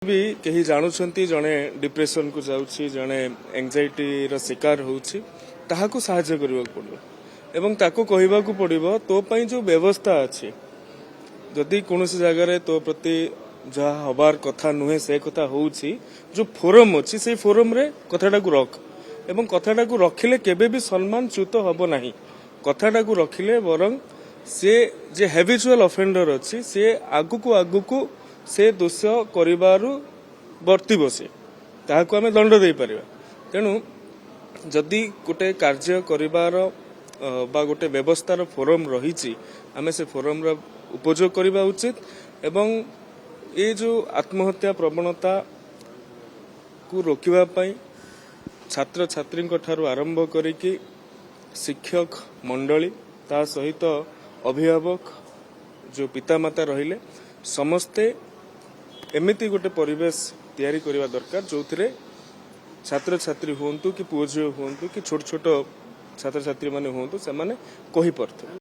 भी कहीं जानुछंती जने डिप्रेशन को जाउछि जने एंजाइटी रो शिकार होउछि ताहाको सहायता करबा पड़िबो एवं ताको कहबा को पड़िबो तो पई जो व्यवस्था अछि जदि कोनोसी जगह रे तो प्रति जहा हबार कथा नुहे से कथा होउछि जो फोरम अछि से फोरम रे कथाटा को रख एवं कथाटा को रखिले केबे भी सम्मान च्युत हबो नाही कथाटा को रखिले बरं से जे हैबिचुअल ऑफेंडर अछि से आगु को से दोष करिबारु वर्ती बसे ताहाको आमे दंड देई परिबा तेनु जदि गोटे कार्य करिबार बा गोटे व्यवस्थार फोरम रहिछि आमे से फोरम रा उपयोग करिबा उचित एवं ये जो आत्महत्या प्रवणता को रोकिबा पई छात्र छात्री ठारू आरंभ करिकि शिक्षक मंडली ता सहित अभिभावक जो पितामाता रहिले समस्ते एमिति गोटे परिवेश तैयारी करबा दरकार जो छात्र छात्री हुंतु कि पुओ झियो हुंतु कि छोट छोट छात्र छात्री माने हुंतु से माने कहि परथे।